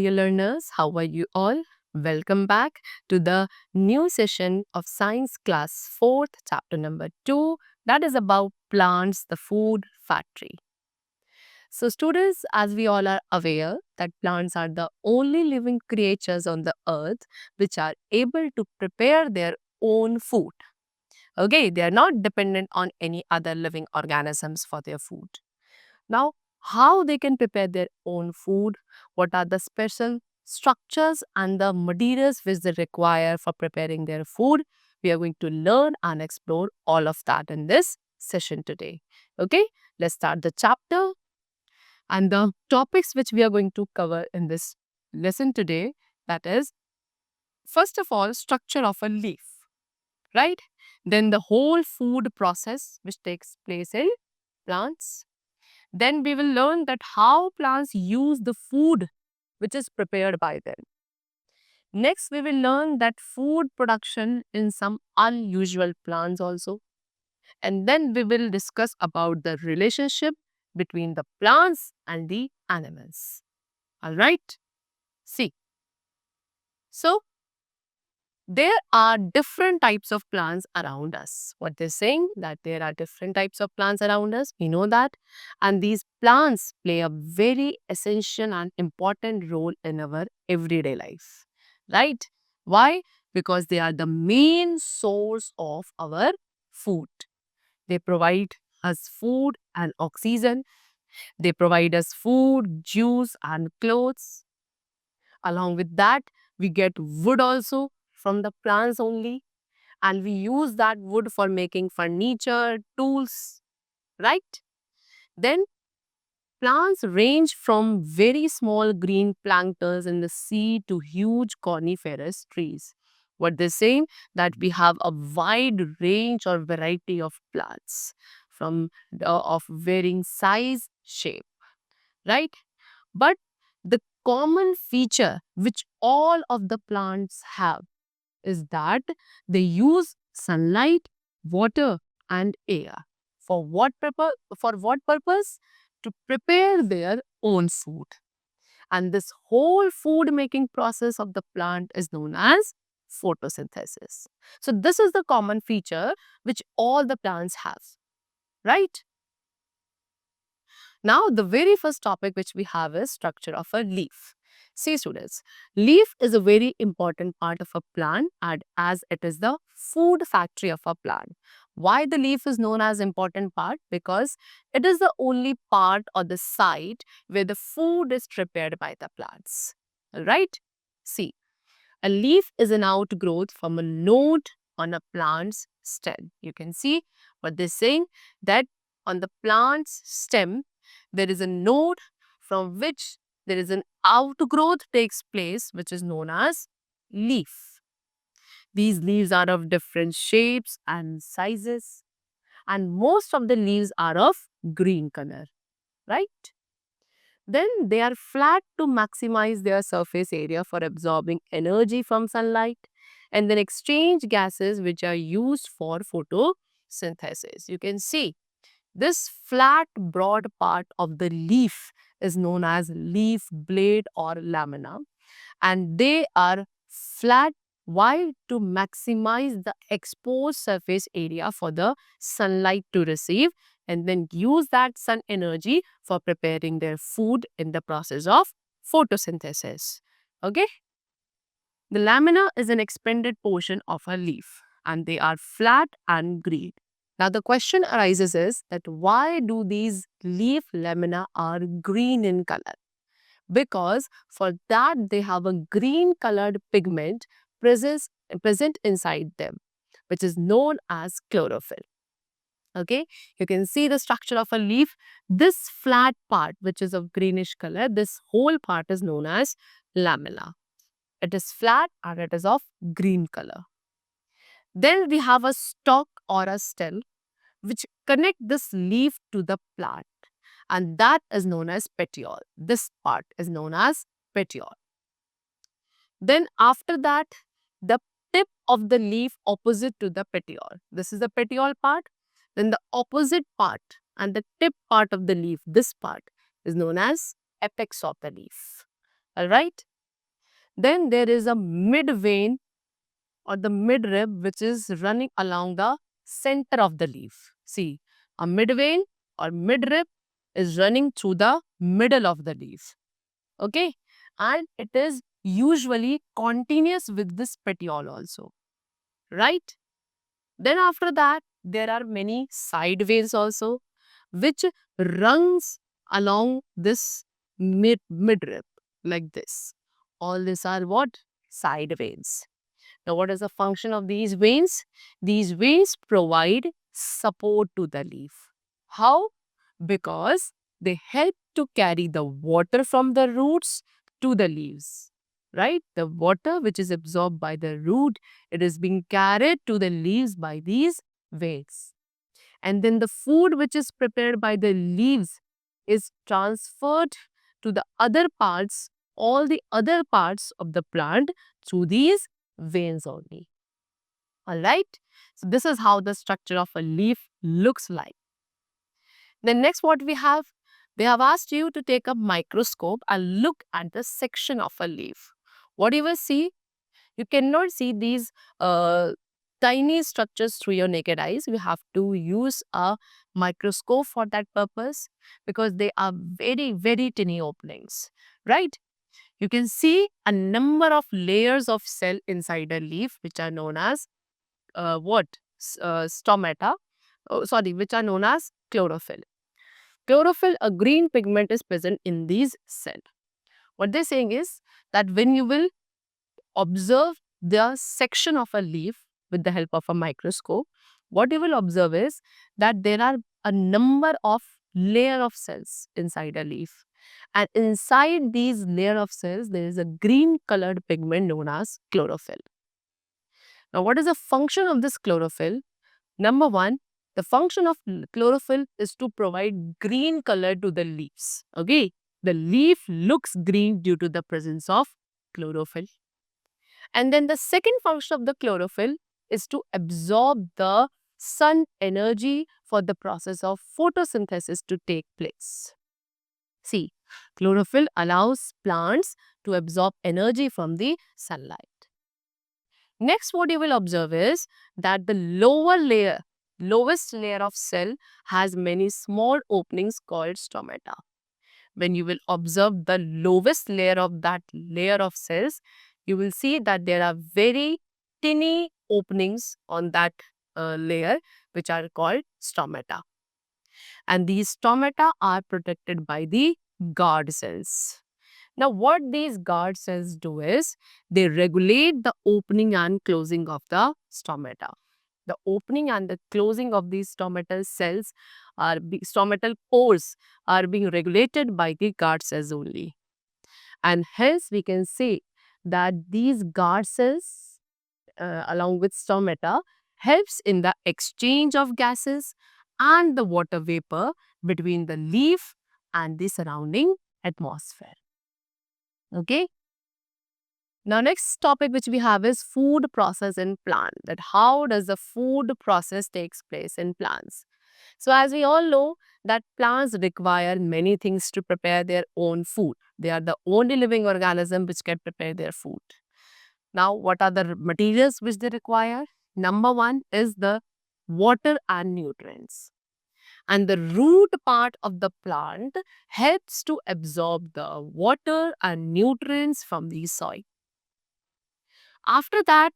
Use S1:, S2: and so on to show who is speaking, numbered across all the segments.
S1: dear learners. How are you all? Welcome back to the new session of Science Class 4th, chapter number 2, that is about plants, the food factory. So, students, as we all are aware, that plants are the only living creatures on the earth which are able to prepare their own food. Okay, they are not dependent on any other living organisms for their food. Now, how they can prepare their own food, what are the special structures and the materials which they require for preparing their food, we are going to learn and explore all of that in this session today. Okay, let's start the chapter and the topics which we are going to cover in this lesson today. That is, first of all, structure of a leaf, right? Then the whole food process which takes place in plants. Then we will learn that how plants use the food which is prepared by them. Next, we will learn that food production in some unusual plants also. And then we will discuss about the relationship between the plants and the animals. All right? See, so there are different types of plants around us. What they're saying that there are different types of plants around us. We know that. And these plants play a very essential and important role in our everyday life. Right? Why? Because they are the main source of our food. They provide us food and oxygen. They provide us food, juice, and clothes. Along with that, we get wood also from the plants only, and we use that wood for making furniture, tools, right? Then plants range from very small green planktons in the sea to huge coniferous trees. What they're saying that we have a wide range or variety of plants of varying size, shape, right? But the common feature which all of the plants have is that they use sunlight, water, and air. For what purpose? For what purpose? To prepare their own food. And this whole food making process of the plant is known as photosynthesis. So this is the common feature which all the plants have, right? Now, the very first topic which we have is structure of a leaf. See students, leaf is a very important part of a plant and as it is the food factory of a plant. Why the leaf is known as important part? Because it is the only part or the site where the food is prepared by the plants. Alright? See, a leaf is an outgrowth from a node on a plant's stem. You can see what they're saying that on the plant's stem, there is a node from which there is an outgrowth takes place, which is known as leaf. These leaves are of different shapes and sizes, and most of the leaves are of green color, right? Then they are flat to maximize their surface area for absorbing energy from sunlight and then exchange gases which are used for photosynthesis. You can see this flat broad part of the leaf is known as leaf blade or lamina, and they are flat. Why? To maximize the exposed surface area for the sunlight to receive and then use that sun energy for preparing their food in the process of photosynthesis. Okay? The lamina is an expanded portion of a leaf and they are flat and green. Now the question arises is that why do these leaf lamina are green in color? Because for that they have a green colored pigment present inside them, which is known as chlorophyll. Okay, you can see the structure of a leaf. This flat part, which is of greenish color, this whole part is known as lamella. It is flat and it is of green color. Then we have a stalk or a stem which connect this leaf to the plant, and that is known as petiole. This part is known as petiole. Then after that, the tip of the leaf opposite to the petiole. This is the petiole part. Then the opposite part and the tip part of the leaf, this part is known as apex of the leaf. Alright. Then there is a mid vein or the midrib which is running along the center of the leaf. See, a mid vein or midrib is running through the middle of the leaf. Okay, and it is usually continuous with this petiole also, right? Then after that, there are many side veins also, which runs along this midrib like this. All these are what? Side veins. Now, what is the function of these veins? These veins provide support to the leaf. How? Because they help to carry the water from the roots to the leaves. Right? The water which is absorbed by the root, it is being carried to the leaves by these veins. And then the food which is prepared by the leaves is transferred to the other parts, all the other parts of the plant through these veins only. Alright? So this is how the structure of a leaf looks like. Then next what we have? They have asked you to take a microscope and look at the section of a leaf. What you will see? You cannot see these tiny structures through your naked eyes. You have to use a microscope for that purpose because they are very, very tiny openings, right? You can see a number of layers of cell inside a leaf which are known as what? Stomata. Oh, sorry, which are known as chlorophyll. Chlorophyll, a green pigment, is present in these cells. What they're saying is that when you will observe the section of a leaf with the help of a microscope, what you will observe is that there are a number of layer of cells inside a leaf. And inside these layer of cells, there is a green colored pigment known as chlorophyll. Now, what is the function of this chlorophyll? Number one, the function of chlorophyll is to provide green color to the leaves. Okay, the leaf looks green due to the presence of chlorophyll. And then the second function of the chlorophyll is to absorb the sun energy for the process of photosynthesis to take place. See, chlorophyll allows plants to absorb energy from the sunlight. Next, what you will observe is that the lowest layer of cell has many small openings called stomata. When you will observe the lowest layer of that layer of cells, you will see that there are very tiny openings on that layer which are called stomata. And these stomata are protected by the guard cells. Now, what these guard cells do is they regulate the opening and closing of the stomata. The opening and the closing of these stomatal cells stomatal pores are being regulated by the guard cells only. And hence, we can say that these guard cells, along with stomata, helps in the exchange of gases and the water vapor between the leaf and the surrounding atmosphere. Okay. Now, next topic which we have is food process in plant. That how does the food process takes place in plants? So, as we all know, that plants require many things to prepare their own food. They are the only living organism which can prepare their food. Now, what are the materials which they require? Number one is the water and nutrients. And the root part of the plant helps to absorb the water and nutrients from the soil. After that,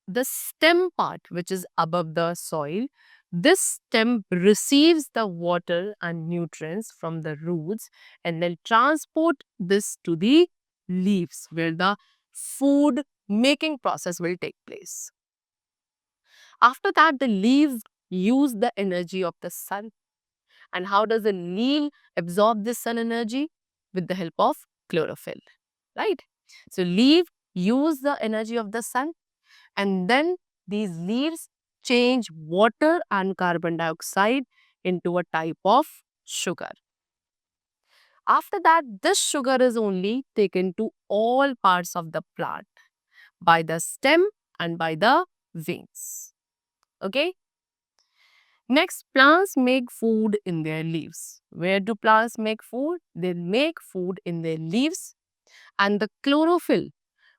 S1: the stem part, which is above the soil, this stem receives the water and nutrients from the roots and then transport this to the leaves where the food making process will take place. After that, the leaves use the energy of the sun. And how does the leaf absorb this sun energy? With the help of chlorophyll, right? So leaf use the energy of the sun and then these leaves change water and carbon dioxide into a type of sugar. After that, this sugar is only taken to all parts of the plant by the stem and by the veins. Okay. Next, plants make food in their leaves. Where do plants make food? They make food in their leaves, and the chlorophyll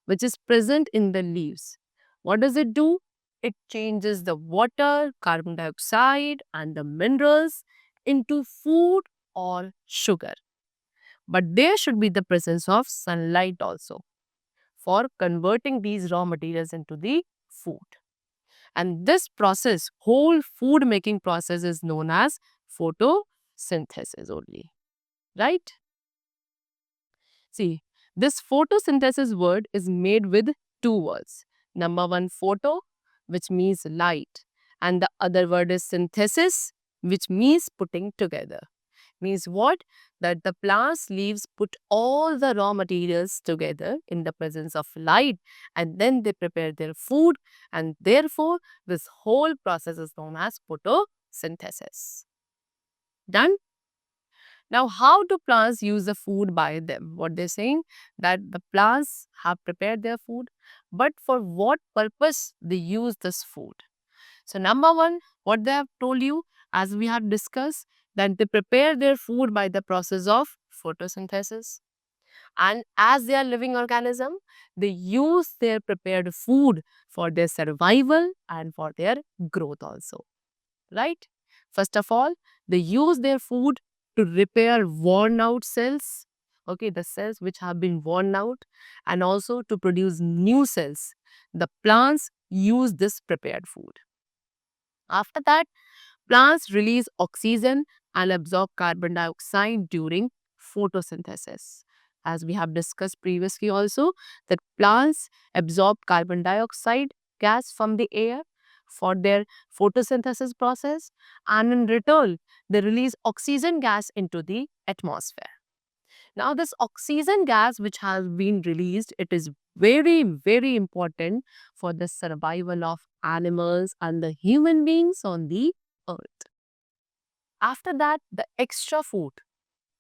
S1: which is present in the leaves. What does it do? It changes the water, carbon dioxide, and the minerals into food or sugar. But there should be the presence of sunlight also for converting these raw materials into the food. And this process, whole food making process, is known as photosynthesis only. Right? See, this photosynthesis word is made with two words. Number one, photo, which means light, and the other word is synthesis, which means putting together. Means what? That the plant's leaves put all the raw materials together in the presence of light, and then they prepare their food, and therefore this whole process is known as photosynthesis. Done? Now, how do plants use the food by them? What they're saying, that the plants have prepared their food, but for what purpose they use this food? So, number one, what they have told you, as we have discussed, that they prepare their food by the process of photosynthesis. And as they are living organism, they use their prepared food for their survival and for their growth also. Right? First of all, they use their food to repair worn out cells. Okay, the cells which have been worn out, and also to produce new cells. The plants use this prepared food. After that, plants release oxygen and absorb carbon dioxide during photosynthesis. As we have discussed previously also, that plants absorb carbon dioxide gas from the air for their photosynthesis process, and in return they release oxygen gas into the atmosphere. Now this oxygen gas which has been released, it is very, very important for the survival of animals and the human beings on the earth. After that, the extra food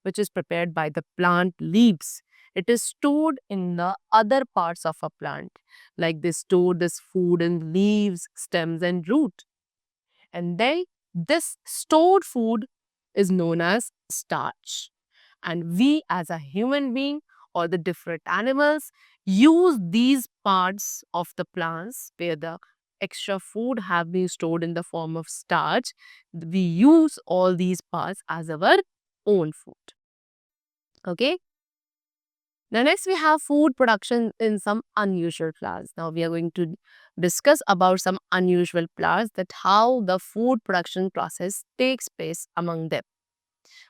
S1: which is prepared by the plant leaves, it is stored in the other parts of a plant. Like they store this food in leaves, stems and root. And then this stored food is known as starch. And we as a human being or the different animals use these parts of the plants where the extra food have been stored in the form of starch. We use all these parts as our own food. Okay. Now next we have food production in some unusual plants. Now we are going to discuss about some unusual plants, that how the food production process takes place among them.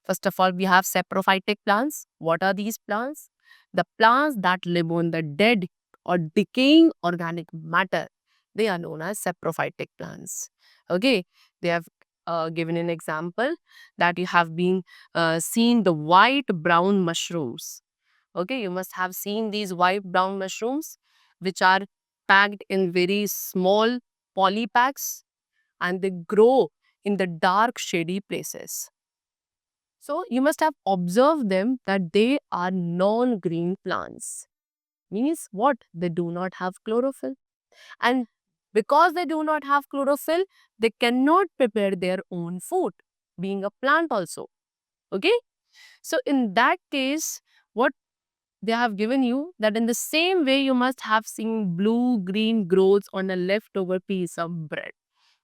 S1: First of all, we have saprophytic plants. What are these plants? The plants that live on the dead or decaying organic matter. They are known as saprophytic plants. Okay, they have given an example that you have been seen the white brown mushrooms. Okay, you must have seen these white brown mushrooms which are packed in very small poly packs, and they grow in the dark shady places. So you must have observed them that they are non-green plants. Means what? They do not have chlorophyll. And because they do not have chlorophyll, they cannot prepare their own food, being a plant also. Okay? So in that case, what they have given you, that in the same way you must have seen blue-green growths on a leftover piece of bread.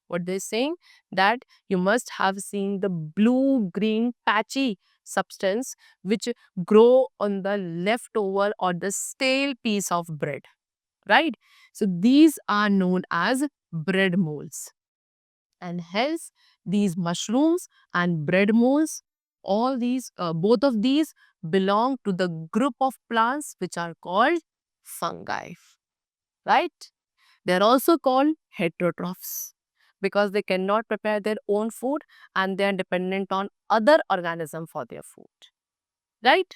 S1: What they're saying, that you must have seen the blue green patchy substance which grow on the leftover or the stale piece of bread, right? So these are known as bread molds, and hence these mushrooms and bread molds, all these both of these belong to the group of plants which are called fungi, right? They are also called heterotrophs because they cannot prepare their own food and they are dependent on other organisms for their food. Right?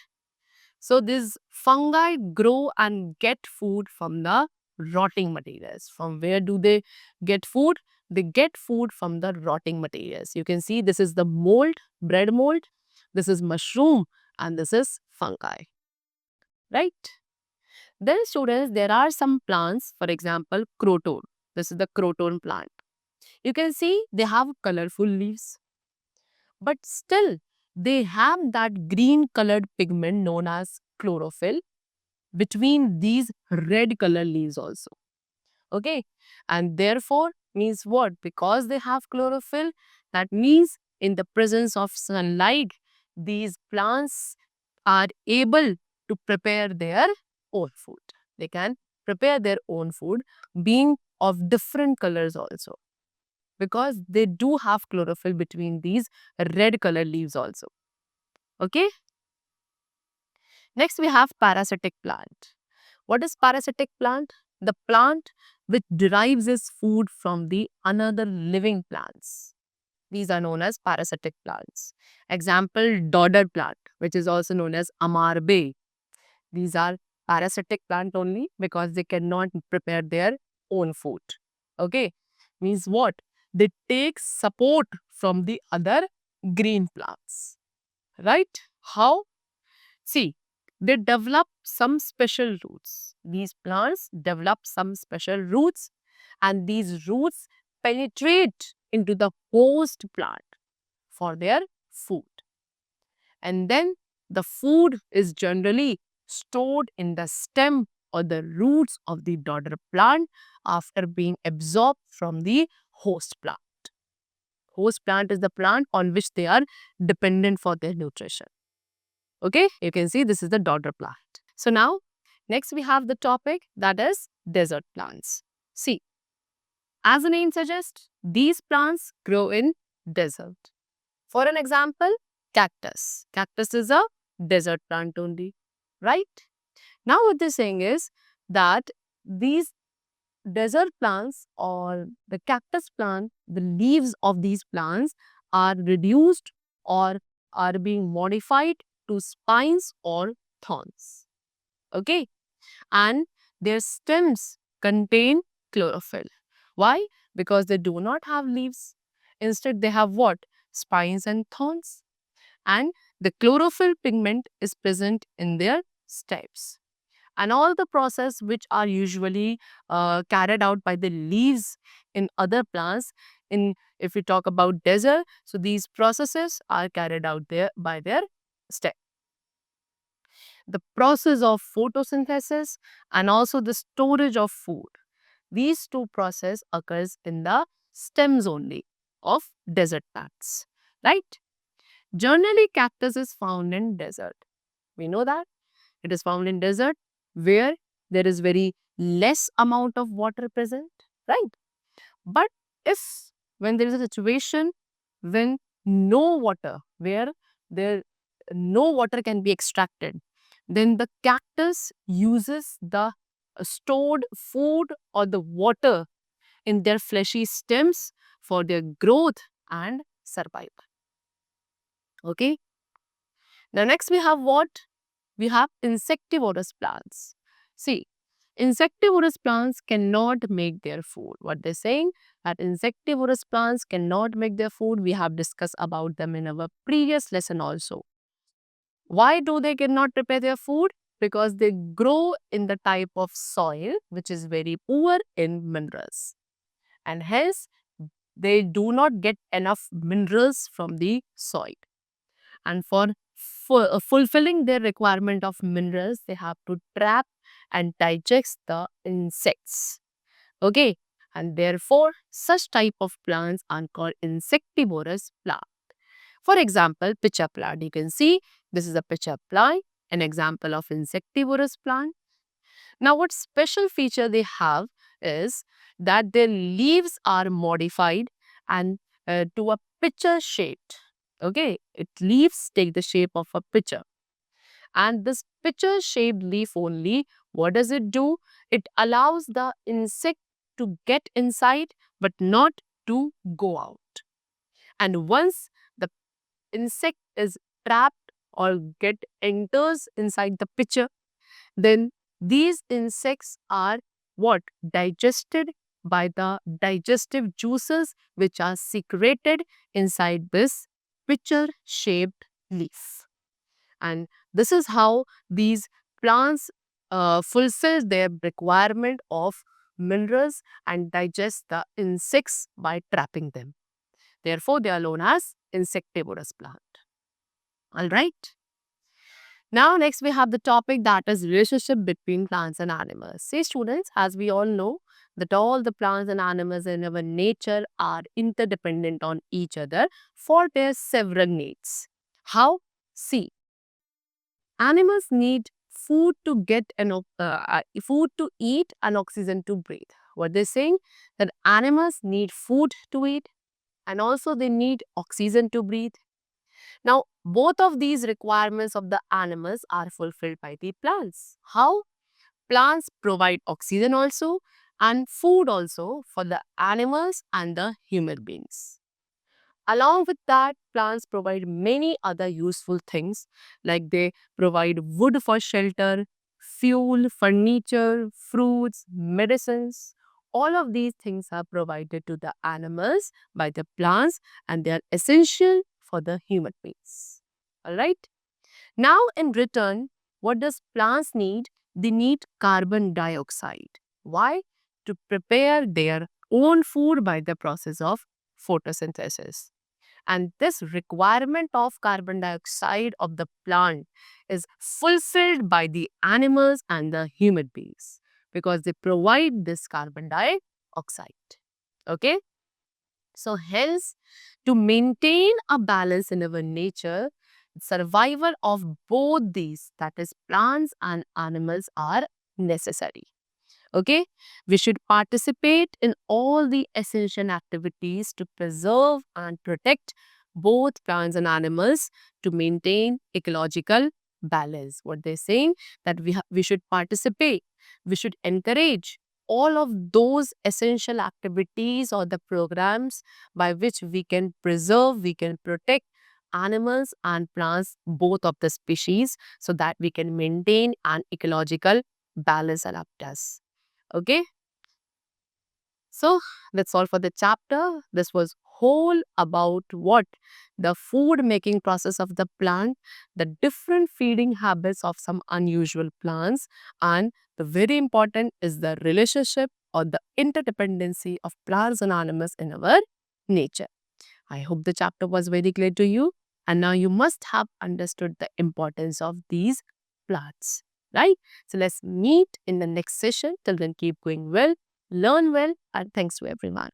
S1: So these fungi grow and get food from the rotting materials. From where do they get food? They get food from the rotting materials. You can see this is the mold, bread mold, this is mushroom, and this is fungi. Right? Then students, there are some plants, for example, croton. This is the croton plant. You can see they have colorful leaves, but still they have that green colored pigment known as chlorophyll, between these red color leaves also. Okay. And therefore means what? Because they have chlorophyll, that means in the presence of sunlight, these plants are able to prepare their own food. They can prepare their own food being of different colors also, because they do have chlorophyll between these red color leaves also. Okay. Next we have parasitic plant. What is parasitic plant? The plant which derives its food from the another living plants. These are known as parasitic plants. Example, dodder plant, which is also known as amarbe. These are parasitic plant only because they cannot prepare their own food. Okay. Means what? They take support from the other green plants. Right? How? See, they develop some special roots. These plants develop some special roots, and these roots penetrate into the host plant for their food. And then the food is generally stored in the stem or the roots of the daughter plant after being absorbed from the host plant. Host plant is the plant on which they are dependent for their nutrition. Okay, you can see this is the daughter plant. So now, next we have the topic that is desert plants. See, as the name suggests, these plants grow in desert. For an example, cactus. Cactus is a desert plant only, right? Now what they're saying is that these desert plants or the cactus plant, the leaves of these plants are reduced or are being modified to spines or thorns. Okay, and their stems contain chlorophyll. Why? Because they do not have leaves. Instead, they have what? Spines and thorns. And the chlorophyll pigment is present in their stems. And all the process which are usually carried out by the leaves in other plants, in if we talk about desert, so these processes are carried out there by their stem. The process of photosynthesis and also the storage of food. These two process occurs in the stems only of desert plants, right? Generally, cactus is found in desert. We know that it is found in desert where there is very less amount of water present, right? But if when there is a situation when no water, where there no water can be extracted, then the cactus uses the stored food or the water in their fleshy stems for their growth and survival. Okay. Now next we have what? We have insectivorous plants. See, insectivorous plants cannot make their food. What they're saying that insectivorous plants cannot make their food. We have discussed about them in our previous lesson also. Why do they cannot prepare their food? Because they grow in the type of soil which is very poor in minerals. And hence, they do not get enough minerals from the soil. And for fulfilling their requirement of minerals, they have to trap and digest the insects. Okay. And therefore, such type of plants are called insectivorous plant. For example, pitcher plant. You can see this is a pitcher plant, an example of insectivorous plant. Now, what special feature they have is that their leaves are modified and to a pitcher shaped. Okay, its leaves take the shape of a pitcher. And this pitcher shaped leaf only, what does it do? It allows the insect to get inside but not to go out. And once the insect is trapped or get enters inside the pitcher, then these insects are what? Digested by the digestive juices which are secreted inside this pitcher shaped leaf. And this is how these plants fulfill their requirement of minerals and digest the insects by trapping them. Therefore, they are known as insectivorous plant. All right. Now, next we have the topic that is relationship between plants and animals. See, students, as we all know, that all the plants and animals in our nature are interdependent on each other for their several needs. How? See, animals need food to get food to eat and oxygen to breathe. What they're saying that animals need food to eat and also they need oxygen to breathe. Now, both of these requirements of the animals are fulfilled by the plants. How? Plants provide oxygen also and food also for the animals and the human beings. Along with that, plants provide many other useful things like they provide wood for shelter, fuel, furniture, fruits, medicines. All of these things are provided to the animals by the plants and they are essential for the human beings. All right. Now, in return, what does plants need? They need carbon dioxide. Why? To prepare their own food by the process of photosynthesis. And this requirement of carbon dioxide of the plant is fulfilled by the animals and the human beings because they provide this carbon dioxide. Okay? So, hence, to maintain a balance in our nature, survival of both these, that is, plants and animals, are necessary. Okay, we should participate in all the essential activities to preserve and protect both plants and animals to maintain ecological balance. What they're saying that we should participate, we should encourage all of those essential activities or the programs by which we can preserve, we can protect animals and plants, both of the species, so that we can maintain an ecological balance around us. Okay, so that's all for the chapter. This was whole about what the food making process of the plant, the different feeding habits of some unusual plants, and the very important is the relationship or the interdependency of plants and animals in our nature. I hope the chapter was very clear to you, and now you must have understood the importance of these plants, right? So let's meet in the next session. Till then, keep going well, learn well, and thanks to everyone.